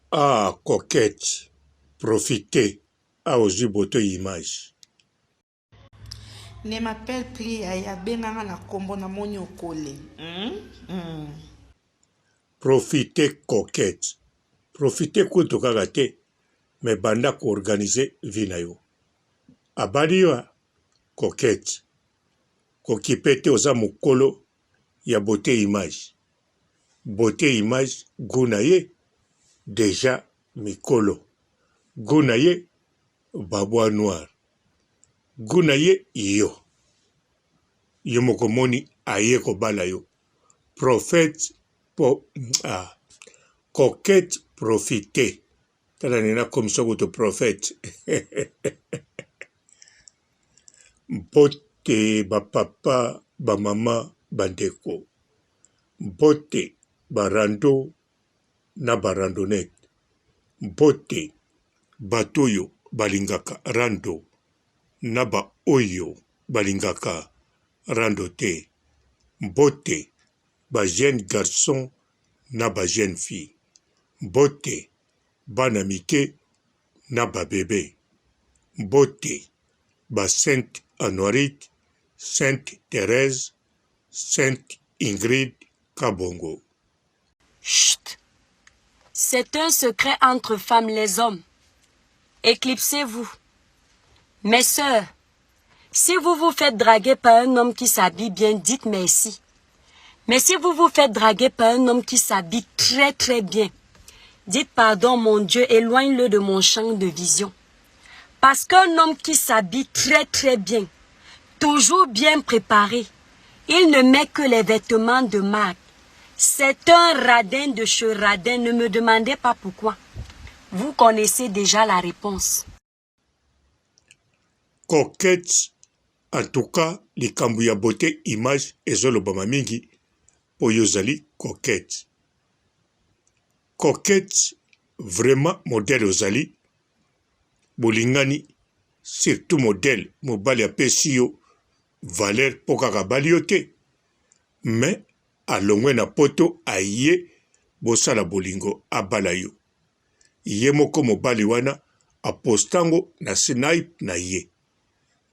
Ah, coquette, profitez à ozu boto image. Ne m'appelle plus ya benganga na kombo na moni okole. Profitez, coquette. Profitez kutu kaka te, me banda ko organiser vie na yo. Abali yo, coquette. Kokipe te oza mokolo ya beauté image. Beauté image guna ye déjà mikolo. Guna ye babwa noir. Guna ye yo. Yo mokomoni aye kobala yo. Prophète coquette profiter. Tala nina commission de prophète. Mpote ba papa, ba mama, bandeko. Mpote barando na barandonnette. Mpote batoyo balingaka rando na ba oyo balingaka rando te. Mpote ba jeune garçon na ba jeune fille. Mbote bana mike na ba bébé. Mbote ba Sainte Honorite, Sainte Thérèse, Sainte Ingrid Kabongo. Chut! C'est un secret entre femmes les hommes. Éclipsez-vous. Mes sœurs, si vous vous faites draguer par un homme qui s'habille bien, dites merci. Mais si vous vous faites draguer par un homme qui s'habille très très bien, dites pardon mon Dieu, éloigne-le de mon champ de vision. Parce qu'un homme qui s'habille très très bien, toujours bien préparé, il ne met que les vêtements de marque. C'est un radin de chez radin, ne me demandez pas pourquoi. Vous connaissez déjà la réponse. Coquette, en tout cas, les Kambuya beauté image et Zolobama mingi, pour yozali coquette. Coquette, vraiment modèle ozali, bolingani, surtout modèle, mobali apesi yo, valeur pokaka bali yo te. Mais, alongwe na poto aye, bosala bolingo abala yo. Ye moko mobali wana, apostango na snipe na ye.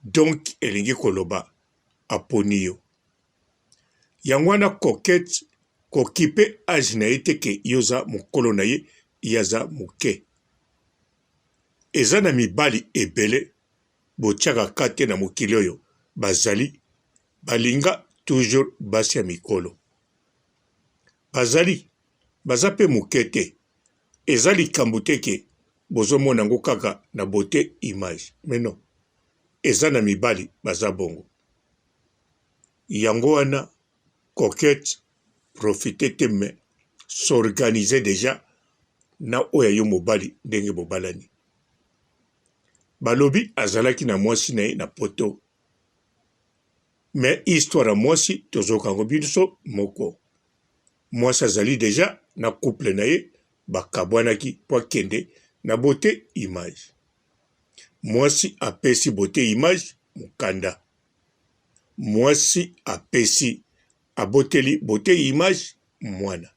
Donc, elingi koloba, aponi yo. Yangwana coquette, kokipe age na ye te ke yoza mokolo na ye, yaza moke. Eza na mibali ebele, botiaka kate na mokili oyo, bazali, balinga toujours basi ya mikolo. Bazali, baza pe moke te. Eza likambo te ke bozomona ngo kaka na beauté image. Mais non, eza na mibali baza bongo. Yango wana, coquette, profite te me, s'organiser déjà na oya yo mobali ndenge bobalani. Balobi azalaki na mwasi na ye na poto. Mais histoire ya mwasi tozokango biso moko. Mwasi azali déjà na couple na ye bakabwanaki po akende na beauté image. Mwasi apesi beauté image mukanda. Mwasi apesi aboteli beauté image mwana.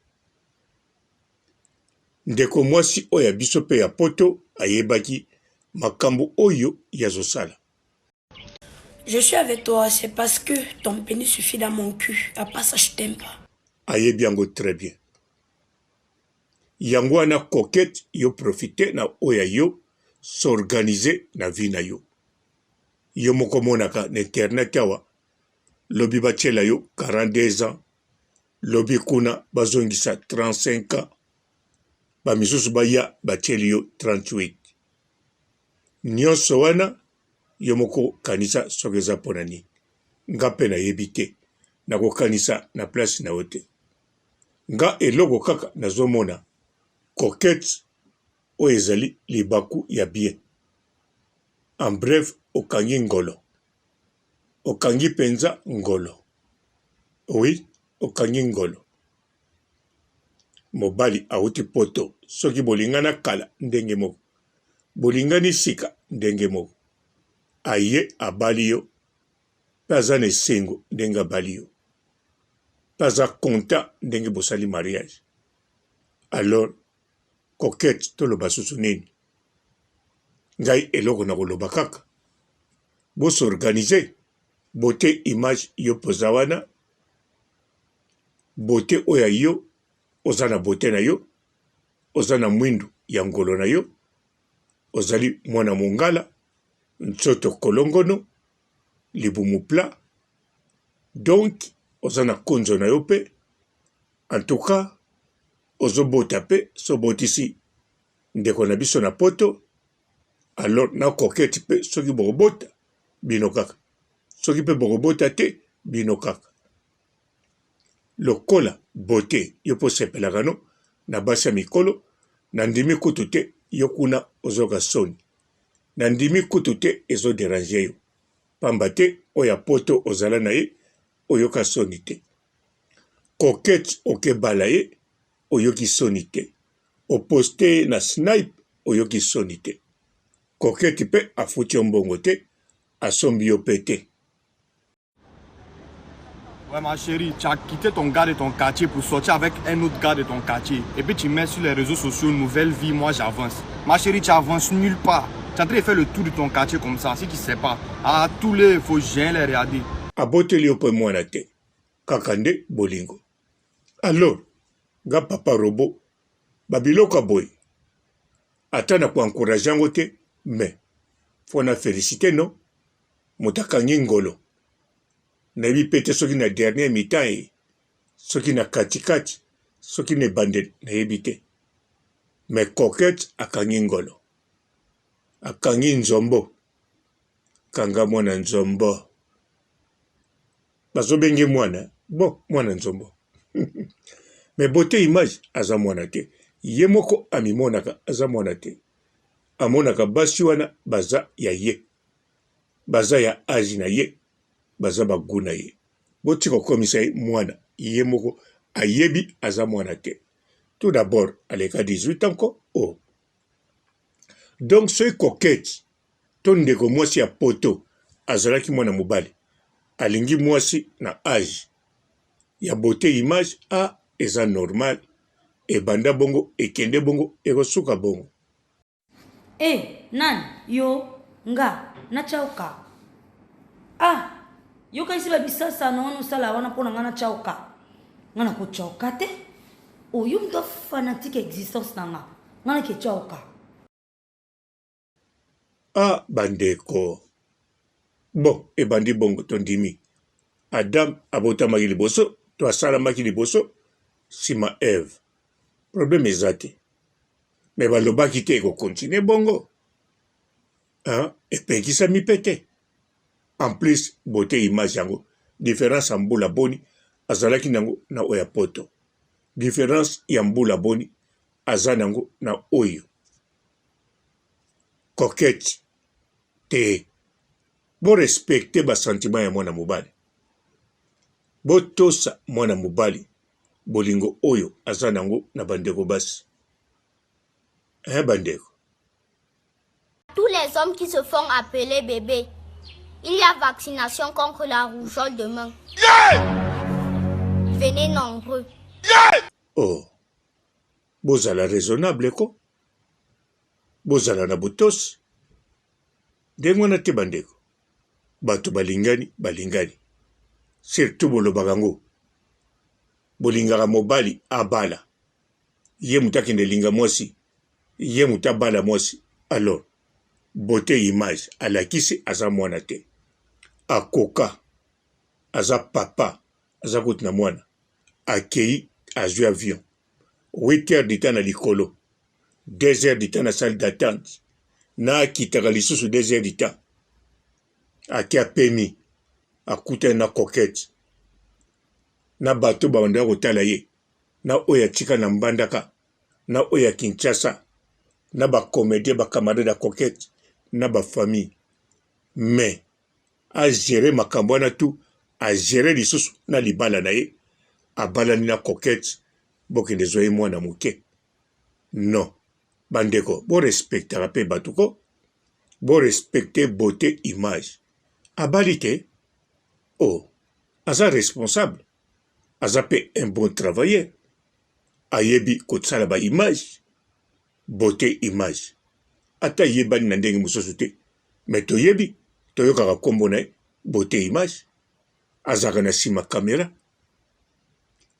Ndeko mwasi oya biso pe ya poto ayebaki makambo oyo yazosala. Je suis avec toi, c'est parce que ton pénis suffit dans mon cul. À part ça, je t'aime pas. Ayebiango très bien. Yango wana coquette yo profite na oya yo s'organiser na vie na yo. Yo moko monaka na internet awa lobi bachela yo 42 ans. Lobi kuna bazongisa 35 ans. Bamisusu baya bacheli yo 38. Nyonso wana yo moko kanisa sogeza ponani. Nga pe na yebite. Na kokanisa na place na ote. Nga eloko kaka nazomona coquette o ezali libaku ya bien. En bref, okangi ngolo. Okangi penza ngolo. Oui, okangi ngolo. Mobali auti poto. Soki bolingana kala ndenge moko. Bolingani sika ndenge moko. Aye abali yo. Paza ne sengo ndenge abali yo. Paza konta ndenge bosali mariage. Alors, coquette toloba susu nini ngai eloko na koloba kaka bosorganize bote image yo poza wana bote oya yo oza na bote na yo oza na mwindu ya ngolo na yo ozali mwana mongala nzoto kolongono libumu pla donc oza na konzo na yo pe en tout cas ozobota pe sobotisi ndeko na biso na poto alors na koketi pe soki bokobota bino kaka soki pe bokobota te bino kaka lokola bote yo mpo sepelaka no na basi ya mikolo na ndimi kutu te yo kuna ozoyoka soni na ndimi kutu te ezoderange yo pamba te oyo ya poto ozala na ye oyoka soni te kokete okebala ye oyoki soni te oposte na snipe oyoki soni te kokete mpe afuti yo mbongo te asombi yo pe te. Ouais, ma chérie, tu as quitté ton gars de ton quartier pour sortir avec un autre gars de ton quartier. Et puis tu mets sur les réseaux sociaux une nouvelle vie, moi j'avance. Ma chérie, tu avances nulle part. Tu es en train de faire le tour de ton quartier comme ça, si tu ne sais pas. À tous les faut bien les regarder. Aboteli yo pe mwana te. Kakande bolingo. Alors, ga papa robo, babiloka boy. Ata na encourager yango te, mais faut na féliciter non. Mutakangi ngolo. Nayebi pete soki na dernier mi-temps soki na katikati soki na ebandeli nayebi te mais coquette akangi ngolo akangi nzombo kanga mwana nzombo bazobenge mwana bon mwana nzombo mais beauté image aza mwana te ye moko amimonaka aza mwana te amonaka basi wana baza ya ye baza ya age na ye baza bagu na ye botika kokomisa ye mwana ye moko ayebi aza mwana te tout d'abord aleka 18 ans ko oh. Donc soki coquette to ndeko mwasi ya poto azalaki mwana mobali alingi mwasi na age ya beauté image a eza normal ebanda bongo ekende bongo ekosuka bongo. Nani yo nga nachauka yoka isi babisasa naona usala wana mpona nga nachauka nga nakochauka te oyo mtu fanatique existence na nga nakechauka bandeko bon ebandi bongo tondimi Adam abotamaki liboso to asalamaki liboso sima Eve problème eza te me balobaki te ekokontinue bongo epekisami pe te en plus beauté image yango différence ya mbula boni azalaki nango na oyo ya poto différence ya mbula boni aza nango na oyo coquette te borespecte basentiment ya mwana mobali botosa mwana mobali bolingo oyo aza nango na bandeko basi bandeko. Tous les hommes qui se font appeler bébé, il y a vaccination contre la rougeole demain. Venez nombreux. Oh, bozala raisonnable ko bozala na butosi ndenge wana te bandeko bato balingani surtout bolobaka ngo bolingaka mobali abala ye mutu akende linga mwasi ye mutu abala mwasi alors beauté image alakisi aza mwana te akoka aza papa aza kuti na mwana akei azwi avion 8 heures du temps na likolo 2 heures du temps na salle d'attente na akitaka lisusu 2 heures du temps ake apemi akutani na coquette na bato babandaka kotala ye na oyo atika na mbandaka na oyo ya Kinshasa na bacomédien bakamarade ya coquette na bafamille mais agere makambo wana tu agere lisusu na libala na ye abalani na coquette bokende zwa ye mwana moke non bandeko borespectaka mpe bato ko borespecte beauté image abali te aza responsable aza mpe un bon travailleur ayebi kosala ba image beauté image ata yebani na ndenge mosusu te me toyebi toyokaka kombo na ye beauté image azalaka na nsima kamera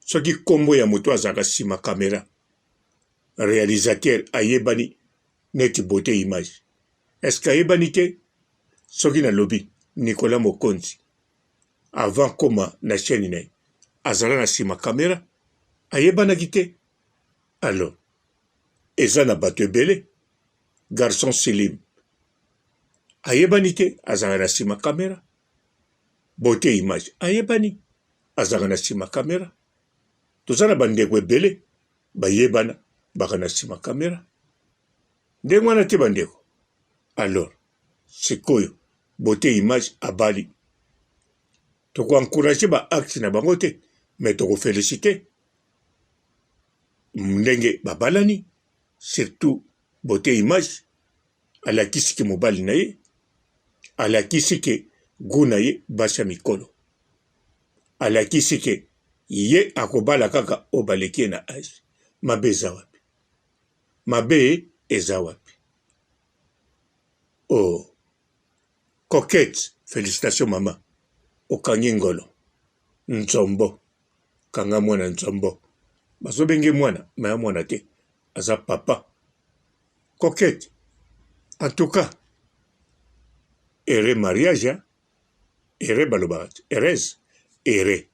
soki kombo ya moto azalaka nsima kamera réalisateur ayebani neti beauté image est-ce que ayebani te soki nalobi Nicolas Mokonzi avant koma na chaîne na ye azala na nsima kamera ayebanaki te alors eza na bato ebele garçon Selim ayebani te azalaka na nsima kamera beauté image ayebani azalaka na nsima kamera toza na bandeko ebele bayebana baka na nsima kamera ndenge wana te bandeko alors sikoyo beauté image abali tokoencourage baacte na bango te me tokofélicite ndenge babalani surtout beauté image alakisi ke mobali na ye alakisi ke gu na ye basi ya mikolo alakisi ke ye akobala kaka oyo baleki ye na age mabe eza wapi mabe eza wapi oh coquette félicitations mama okangi ngolo nzombo kanga mwana nzombo bazobenge mwana maya mwana te aza papa coquette en tout cas ere mariage ere balobaka heureuse ere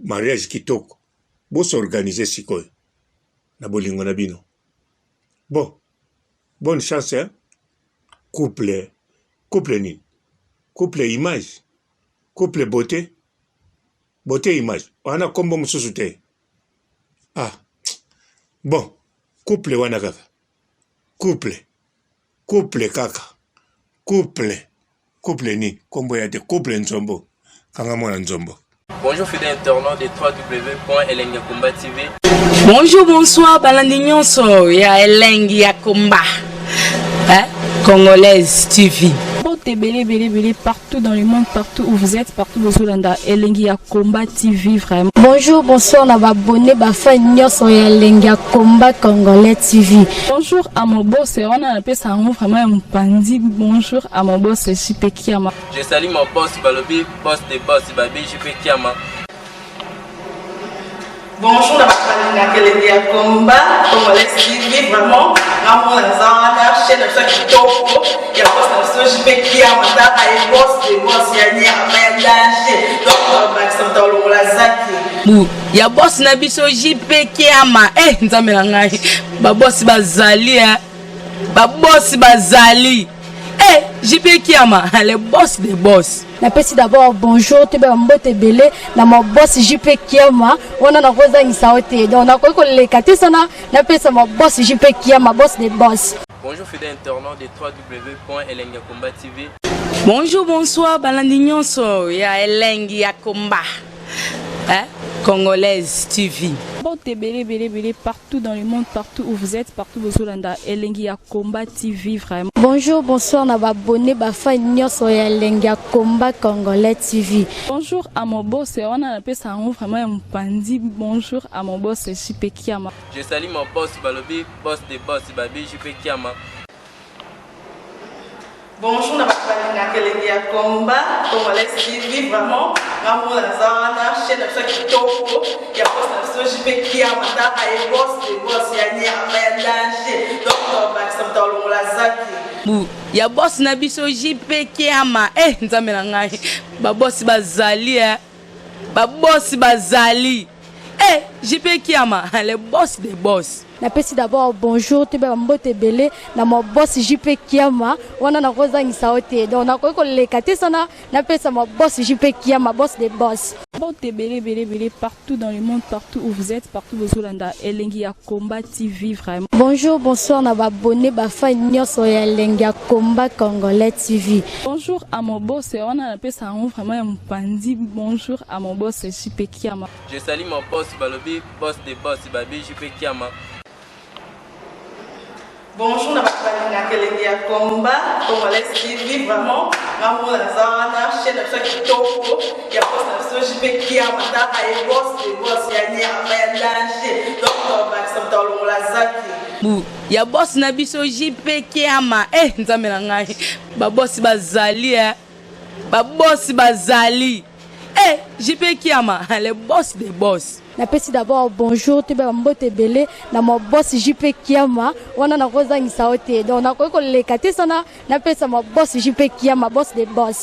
mariage kitoko bosorganize sikoyo na bolingo na bino bon bonne chance hein? couple nini couple image couple beauté beauté image wana kombo mosusu te ah bon couple wana kaka couple kaka couple nini kombo ya te couple nzombo kanga mwana nzombo. Bonjour fidèles internautes de www.elengiakomba TV. Bonjour, bonsoir, balandi nyonso ya Elengi ya Komba. Congolaise TV. Belé partout dans le monde, partout où vous êtes, partout où vous êtes, Elengi ya Komba TV vraiment. Bonjour, bonsoir, on a abonné bafa nyonso ya Elengi ya Komba Congolais TV. Bonjour à mon boss, on a appelé ça vraiment un pandi. Bonjour à mon boss, JP Kiama. Je salue mon boss Balobi, boss de boss Babi, JP Kiama. Bonjour, la Elengi ya Komba Congolais TV vraiment. Ramon Zana, chaîne de chaque topo, il y a boss de JP Kiama, et boss de boss yani a danger. Donc Maxime Tolo la zaki. Ya boss na biso JP Kiama. Nzambe na ngai. Ba boss bazali ba boss bazali. JP Kiama, le boss des boss. Napesi d'abord bonjour, te ba mbote belé na mo boss JP Kiama, on a rosa ngisaote. Donc na ko le kati sana, napesa mo boss JP Kiama, boss des boss. Bonjour fidèles internautes de www.elengiakomba TV. Bonjour, bonsoir, balandi nyonso ya Elengi ya Komba. Congolaise TV. Belé partout dans le monde, partout où vous êtes, partout où vous êtes, Elengi ya Komba TV vraiment. Bonjour, bonsoir, on a abonné bafa nyonso ya Elengi ya Komba Congolais TV. Bonjour à mon boss, on a appelé ça vraiment un pandi. Bonjour à mon boss JP Kiama. Je salue mon boss Balobi, boss de boss Babi, JP Kiama. Bonjour, la Elengi ya Komba Congolais TV vraiment. Ramon Zana, chaîne de chaque topo, il y a boss de JP Kiama, et boss de boss yani a danger. Donc Maxime Tolo la zaki. Ya boss na biso JP Kiama. Nzambe na ngai. Ba boss bazali ba boss bazali. JP Kiama, le boss des boss. Napesi d'abord bonjour, te ba mbote belé na mo boss JP Kiama, on a rosa ngisaote. Donc na ko le kati sana, napesa mo boss JP Kiama, boss des boss. Belé partout dans le monde, partout où vous êtes, partout où vous êtes, Elengi ya Komba TV vraiment. Bonjour, bonsoir, on a abonné bafa nyonso ya Elengi ya Komba Congolais TV. Bonjour à mon boss, on a appelé ça vraiment un pandi. Bonjour à mon boss JP Kiama. Je salue mon boss Balobi, boss de boss Babi, JP Kiama. Bonjour, la Elengi ya Komba Congolais TV vraiment. Ramon Zana, chaîne de chaque topo, il y a boss de JP Kiama, et boss de boss yani a danger. Donc Maxime Tolo la zaki. bu ya boss na biso JP Kiama nzambe na ngai ba boss bazali ba boss bazali JP Kiama le boss des boss. Napesi d'abord bonjour tu ba mbote belé na mo boss JP Kiama wana na kozangisa ote donc na ko lekate sana napesa mo boss JP Kiama boss des boss.